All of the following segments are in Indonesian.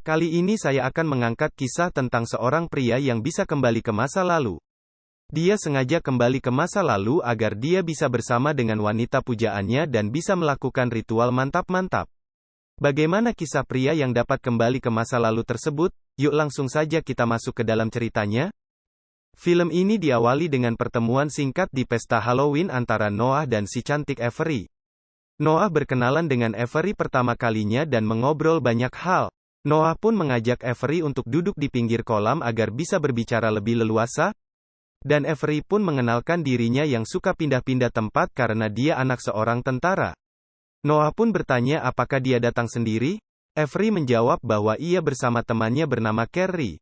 Kali ini saya akan mengangkat kisah tentang seorang pria yang bisa kembali ke masa lalu. Dia sengaja kembali ke masa lalu agar dia bisa bersama dengan wanita pujaannya dan bisa melakukan ritual mantap-mantap. Bagaimana kisah pria yang dapat kembali ke masa lalu tersebut? Yuk langsung saja kita masuk ke dalam ceritanya. Film ini diawali dengan pertemuan singkat di pesta Halloween antara Noah dan si cantik Avery. Noah berkenalan dengan Avery pertama kalinya dan mengobrol banyak hal. Noah pun mengajak Avery untuk duduk di pinggir kolam agar bisa berbicara lebih leluasa. Dan Avery pun mengenalkan dirinya yang suka pindah-pindah tempat karena dia anak seorang tentara. Noah pun bertanya apakah dia datang sendiri. Avery menjawab bahwa ia bersama temannya bernama Carrie.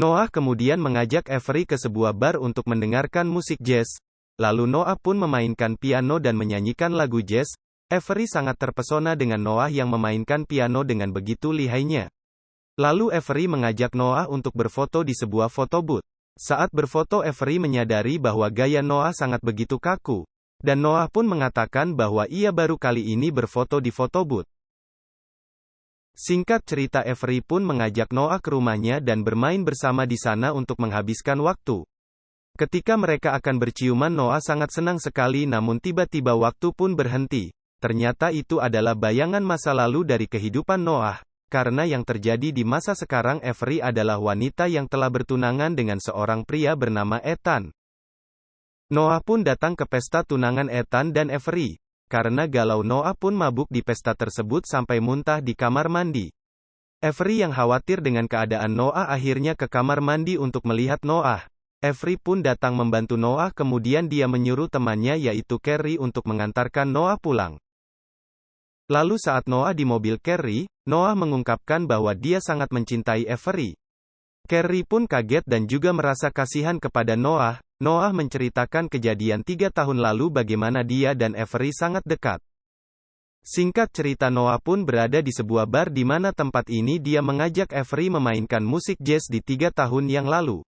Noah kemudian mengajak Avery ke sebuah bar untuk mendengarkan musik jazz. Lalu Noah pun memainkan piano dan menyanyikan lagu jazz. Avery sangat terpesona dengan Noah yang memainkan piano dengan begitu lihainya. Lalu Avery mengajak Noah untuk berfoto di sebuah foto booth. Saat berfoto Avery menyadari bahwa gaya Noah sangat begitu kaku. Dan Noah pun mengatakan bahwa ia baru kali ini berfoto di foto booth. Singkat cerita, Avery pun mengajak Noah ke rumahnya dan bermain bersama di sana untuk menghabiskan waktu. Ketika mereka akan berciuman, Noah sangat senang sekali, namun tiba-tiba waktu pun berhenti. Ternyata itu adalah bayangan masa lalu dari kehidupan Noah. Karena yang terjadi di masa sekarang, Avery adalah wanita yang telah bertunangan dengan seorang pria bernama Ethan. Noah pun datang ke pesta tunangan Ethan dan Avery. Karena galau, Noah pun mabuk di pesta tersebut sampai muntah di kamar mandi. Avery yang khawatir dengan keadaan Noah akhirnya ke kamar mandi untuk melihat Noah. Avery pun datang membantu Noah, kemudian dia menyuruh temannya yaitu Carrie untuk mengantarkan Noah pulang. Lalu saat Noah di mobil Carrie, Noah mengungkapkan bahwa dia sangat mencintai Avery. Carrie pun kaget dan juga merasa kasihan kepada Noah. Noah menceritakan kejadian 3 tahun lalu bagaimana dia dan Avery sangat dekat. Singkat cerita, Noah pun berada di sebuah bar di mana tempat ini dia mengajak Avery memainkan musik jazz di 3 tahun yang lalu.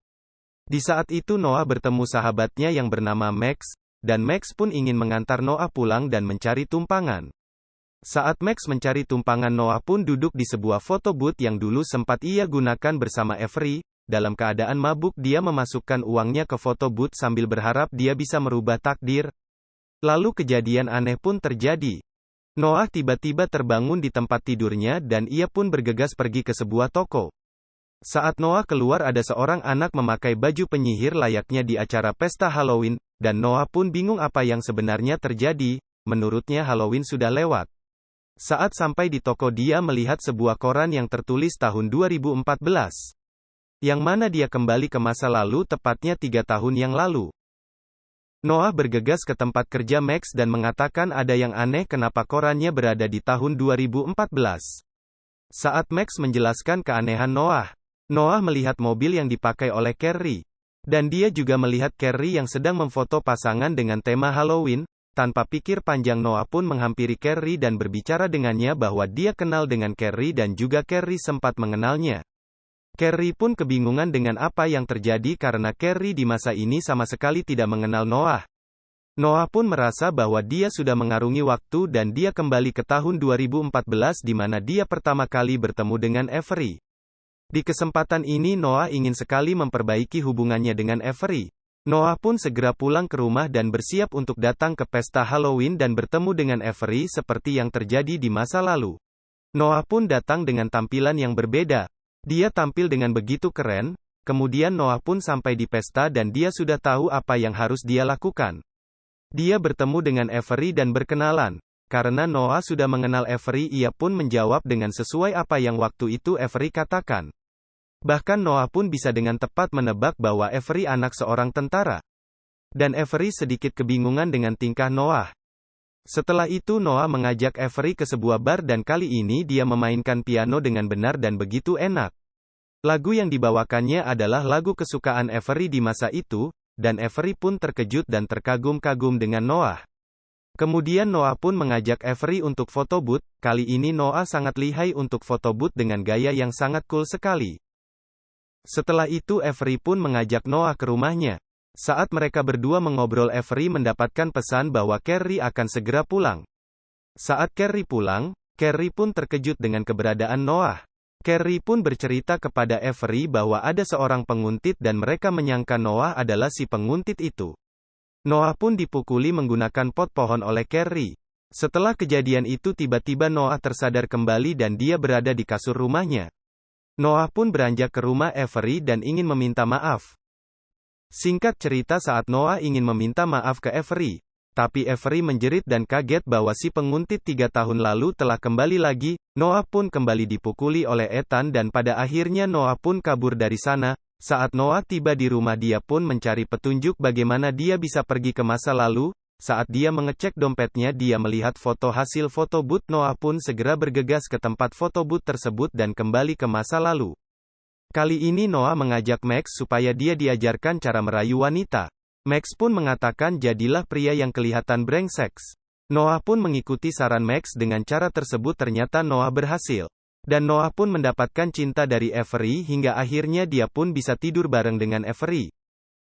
Di saat itu Noah bertemu sahabatnya yang bernama Max, dan Max pun ingin mengantar Noah pulang dan mencari tumpangan. Saat Max mencari tumpangan, Noah pun duduk di sebuah foto booth yang dulu sempat ia gunakan bersama Avery. Dalam keadaan mabuk, dia memasukkan uangnya ke foto booth sambil berharap dia bisa merubah takdir. Lalu kejadian aneh pun terjadi. Noah tiba-tiba terbangun di tempat tidurnya dan ia pun bergegas pergi ke sebuah toko. Saat Noah keluar, ada seorang anak memakai baju penyihir layaknya di acara pesta Halloween, dan Noah pun bingung apa yang sebenarnya terjadi. Menurutnya Halloween sudah lewat. Saat sampai di toko, dia melihat sebuah koran yang tertulis tahun 2014. Yang mana dia kembali ke masa lalu, tepatnya 3 tahun yang lalu. Noah bergegas ke tempat kerja Max dan mengatakan ada yang aneh kenapa korannya berada di tahun 2014. Saat Max menjelaskan keanehan Noah, Noah melihat mobil yang dipakai oleh Carrie. Dan dia juga melihat Carrie yang sedang memfoto pasangan dengan tema Halloween. Tanpa pikir panjang, Noah pun menghampiri Carrie dan berbicara dengannya bahwa dia kenal dengan Carrie dan juga Carrie sempat mengenalnya. Carrie pun kebingungan dengan apa yang terjadi karena Carrie di masa ini sama sekali tidak mengenal Noah. Noah pun merasa bahwa dia sudah mengarungi waktu dan dia kembali ke tahun 2014 di mana dia pertama kali bertemu dengan Avery. Di kesempatan ini Noah ingin sekali memperbaiki hubungannya dengan Avery. Noah pun segera pulang ke rumah dan bersiap untuk datang ke pesta Halloween dan bertemu dengan Avery seperti yang terjadi di masa lalu. Noah pun datang dengan tampilan yang berbeda. Dia tampil dengan begitu keren. Kemudian Noah pun sampai di pesta dan dia sudah tahu apa yang harus dia lakukan. Dia bertemu dengan Avery dan berkenalan. Karena Noah sudah mengenal Avery, ia pun menjawab dengan sesuai apa yang waktu itu Avery katakan. Bahkan Noah pun bisa dengan tepat menebak bahwa Avery anak seorang tentara. Dan Avery sedikit kebingungan dengan tingkah Noah. Setelah itu Noah mengajak Avery ke sebuah bar dan kali ini dia memainkan piano dengan benar dan begitu enak. Lagu yang dibawakannya adalah lagu kesukaan Avery di masa itu, dan Avery pun terkejut dan terkagum-kagum dengan Noah. Kemudian Noah pun mengajak Avery untuk foto booth. Kali ini Noah sangat lihai untuk foto booth dengan gaya yang sangat cool sekali. Setelah itu Avery pun mengajak Noah ke rumahnya. Saat mereka berdua mengobrol, Avery mendapatkan pesan bahwa Carrie akan segera pulang. Saat Carrie pulang, Carrie pun terkejut dengan keberadaan Noah. Carrie pun bercerita kepada Avery bahwa ada seorang penguntit dan mereka menyangka Noah adalah si penguntit itu. Noah pun dipukuli menggunakan pot pohon oleh Carrie. Setelah kejadian itu tiba-tiba Noah tersadar kembali dan dia berada di kasur rumahnya. Noah pun beranjak ke rumah Avery dan ingin meminta maaf. Singkat cerita saat Noah ingin meminta maaf ke Avery, tapi Avery menjerit dan kaget bahwa si penguntit 3 tahun lalu telah kembali lagi. Noah pun kembali dipukuli oleh Ethan dan pada akhirnya Noah pun kabur dari sana. Saat Noah tiba di rumah dia pun mencari petunjuk bagaimana dia bisa pergi ke masa lalu. Saat dia mengecek dompetnya dia melihat foto hasil foto booth. Noah pun segera bergegas ke tempat foto booth tersebut dan kembali ke masa lalu. Kali ini Noah mengajak Max supaya dia diajarkan cara merayu wanita. Max pun mengatakan jadilah pria yang kelihatan brengsek. Noah pun mengikuti saran Max dengan cara tersebut ternyata Noah berhasil. Dan Noah pun mendapatkan cinta dari Avery hingga akhirnya dia pun bisa tidur bareng dengan Avery.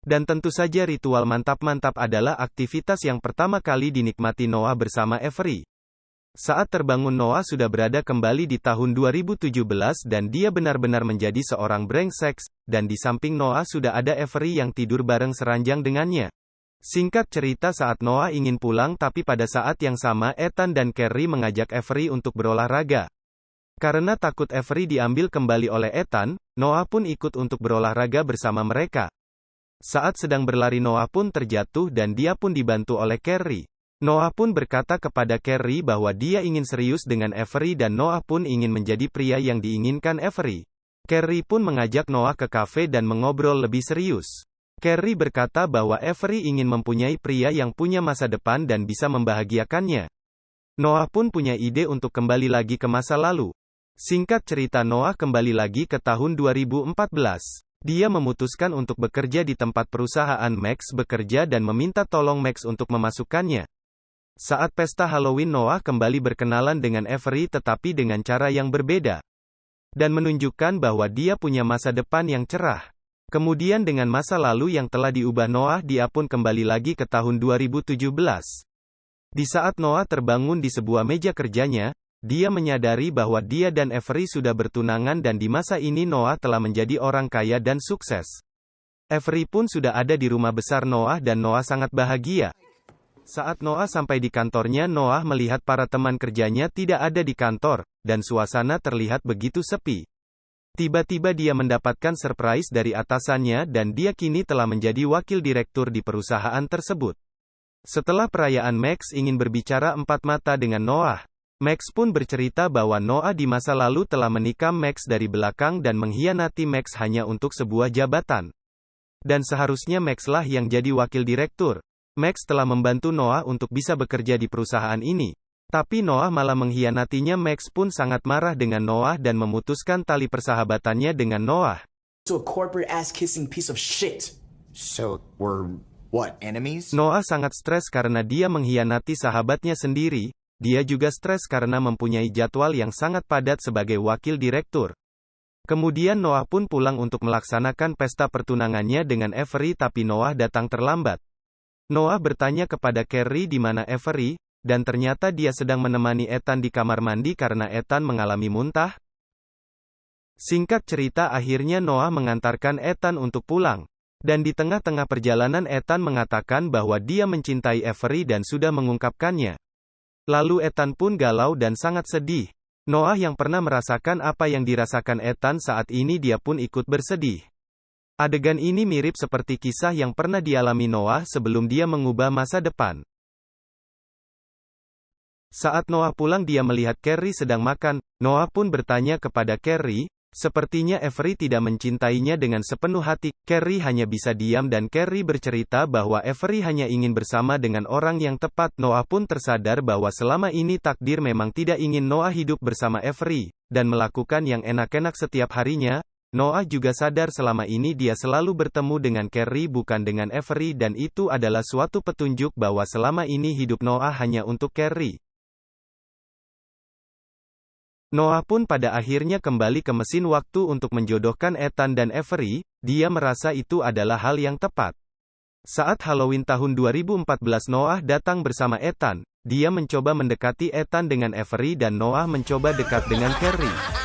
Dan tentu saja ritual mantap-mantap adalah aktivitas yang pertama kali dinikmati Noah bersama Avery. Saat terbangun Noah sudah berada kembali di tahun 2017 dan dia benar-benar menjadi seorang brengsek, dan di samping Noah sudah ada Avery yang tidur bareng seranjang dengannya. Singkat cerita saat Noah ingin pulang tapi pada saat yang sama Ethan dan Carrie mengajak Avery untuk berolahraga. Karena takut Avery diambil kembali oleh Ethan, Noah pun ikut untuk berolahraga bersama mereka. Saat sedang berlari Noah pun terjatuh dan dia pun dibantu oleh Carrie. Noah pun berkata kepada Carrie bahwa dia ingin serius dengan Avery dan Noah pun ingin menjadi pria yang diinginkan Avery. Carrie pun mengajak Noah ke kafe dan mengobrol lebih serius. Carrie berkata bahwa Avery ingin mempunyai pria yang punya masa depan dan bisa membahagiakannya. Noah pun punya ide untuk kembali lagi ke masa lalu. Singkat cerita Noah kembali lagi ke tahun 2014. Dia memutuskan untuk bekerja di tempat perusahaan Max bekerja dan meminta tolong Max untuk memasukkannya. Saat pesta Halloween Noah kembali berkenalan dengan Avery tetapi dengan cara yang berbeda. Dan menunjukkan bahwa dia punya masa depan yang cerah. Kemudian dengan masa lalu yang telah diubah Noah dia pun kembali lagi ke tahun 2017. Di saat Noah terbangun di sebuah meja kerjanya, dia menyadari bahwa dia dan Avery sudah bertunangan dan di masa ini Noah telah menjadi orang kaya dan sukses. Avery pun sudah ada di rumah besar Noah dan Noah sangat bahagia. Saat Noah sampai di kantornya Noah melihat para teman kerjanya tidak ada di kantor, dan suasana terlihat begitu sepi. Tiba-tiba dia mendapatkan surprise dari atasannya dan dia kini telah menjadi wakil direktur di perusahaan tersebut. Setelah perayaan Max ingin berbicara empat mata dengan Noah. Max pun bercerita bahwa Noah di masa lalu telah menikam Max dari belakang dan mengkhianati Max hanya untuk sebuah jabatan. Dan seharusnya Max lah yang jadi wakil direktur. Max telah membantu Noah untuk bisa bekerja di perusahaan ini. Tapi Noah malah mengkhianatinya. Max pun sangat marah dengan Noah dan memutuskan tali persahabatannya dengan Noah. To a corporate ass-kissing piece of shit. So, we're, what, enemies? Noah sangat stres karena dia mengkhianati sahabatnya sendiri. Dia juga stres karena mempunyai jadwal yang sangat padat sebagai wakil direktur. Kemudian Noah pun pulang untuk melaksanakan pesta pertunangannya dengan Avery tapi Noah datang terlambat. Noah bertanya kepada Carrie di mana Avery, dan ternyata dia sedang menemani Ethan di kamar mandi karena Ethan mengalami muntah. Singkat cerita akhirnya Noah mengantarkan Ethan untuk pulang. Dan di tengah-tengah perjalanan Ethan mengatakan bahwa dia mencintai Avery dan sudah mengungkapkannya. Lalu Ethan pun galau dan sangat sedih. Noah yang pernah merasakan apa yang dirasakan Ethan saat ini dia pun ikut bersedih. Adegan ini mirip seperti kisah yang pernah dialami Noah sebelum dia mengubah masa depan. Saat Noah pulang dia melihat Carrie sedang makan. Noah pun bertanya kepada Carrie, sepertinya Avery tidak mencintainya dengan sepenuh hati. Carrie hanya bisa diam dan Carrie bercerita bahwa Avery hanya ingin bersama dengan orang yang tepat. Noah pun tersadar bahwa selama ini takdir memang tidak ingin Noah hidup bersama Avery, dan melakukan yang enak-enak setiap harinya. Noah juga sadar selama ini dia selalu bertemu dengan Carrie bukan dengan Avery dan itu adalah suatu petunjuk bahwa selama ini hidup Noah hanya untuk Carrie. Noah pun pada akhirnya kembali ke mesin waktu untuk menjodohkan Ethan dan Avery. Dia merasa itu adalah hal yang tepat. Saat Halloween tahun 2014 Noah datang bersama Ethan. Dia mencoba mendekati Ethan dengan Avery dan Noah mencoba dekat dengan Carrie.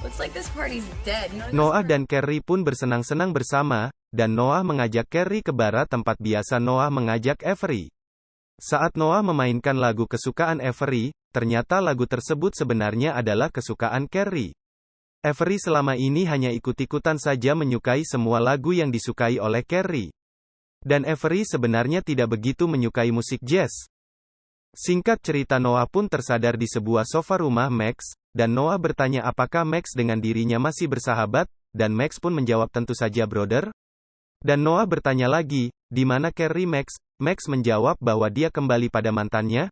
Looks like this party's dead. Noah dan Carrie pun bersenang-senang bersama, dan Noah mengajak Carrie ke bar tempat biasa Noah mengajak Avery. Saat Noah memainkan lagu kesukaan Avery, ternyata lagu tersebut sebenarnya adalah kesukaan Carrie. Avery selama ini hanya ikut-ikutan saja menyukai semua lagu yang disukai oleh Carrie. Dan Avery sebenarnya tidak begitu menyukai musik jazz. Singkat cerita Noah pun tersadar di sebuah sofa rumah Max, dan Noah bertanya apakah Max dengan dirinya masih bersahabat, dan Max pun menjawab tentu saja brother. Dan Noah bertanya lagi, di mana Carrie Max? Max menjawab bahwa dia kembali pada mantannya.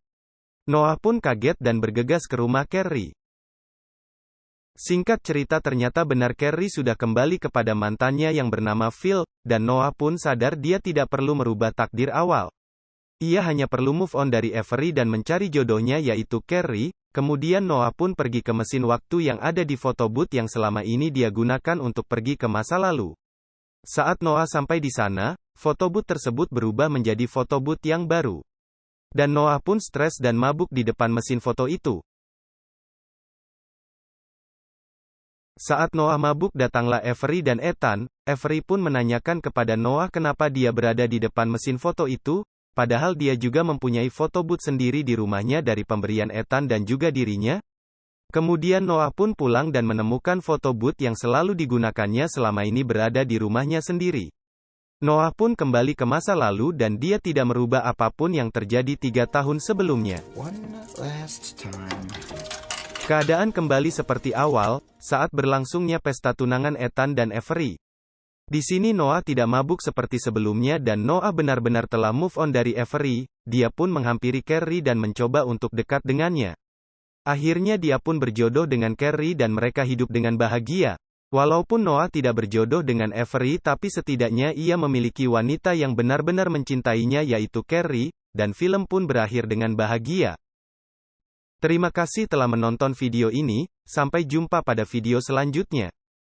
Noah pun kaget dan bergegas ke rumah Carrie. Singkat cerita ternyata benar Carrie sudah kembali kepada mantannya yang bernama Phil, dan Noah pun sadar dia tidak perlu merubah takdir awal. Ia hanya perlu move on dari Avery dan mencari jodohnya yaitu Carrie. Kemudian Noah pun pergi ke mesin waktu yang ada di foto booth yang selama ini dia gunakan untuk pergi ke masa lalu. Saat Noah sampai di sana, foto booth tersebut berubah menjadi foto booth yang baru. Dan Noah pun stres dan mabuk di depan mesin foto itu. Saat Noah mabuk datanglah Avery dan Ethan. Avery pun menanyakan kepada Noah kenapa dia berada di depan mesin foto itu, padahal dia juga mempunyai foto booth sendiri di rumahnya dari pemberian Ethan dan juga dirinya. Kemudian Noah pun pulang dan menemukan foto booth yang selalu digunakannya selama ini berada di rumahnya sendiri. Noah pun kembali ke masa lalu dan dia tidak merubah apapun yang terjadi 3 tahun sebelumnya. Keadaan kembali seperti awal, saat berlangsungnya pesta tunangan Ethan dan Avery. Di sini Noah tidak mabuk seperti sebelumnya dan Noah benar-benar telah move on dari Avery. Dia pun menghampiri Carrie dan mencoba untuk dekat dengannya. Akhirnya dia pun berjodoh dengan Carrie dan mereka hidup dengan bahagia. Walaupun Noah tidak berjodoh dengan Avery tapi setidaknya ia memiliki wanita yang benar-benar mencintainya yaitu Carrie, dan film pun berakhir dengan bahagia. Terima kasih telah menonton video ini, sampai jumpa pada video selanjutnya.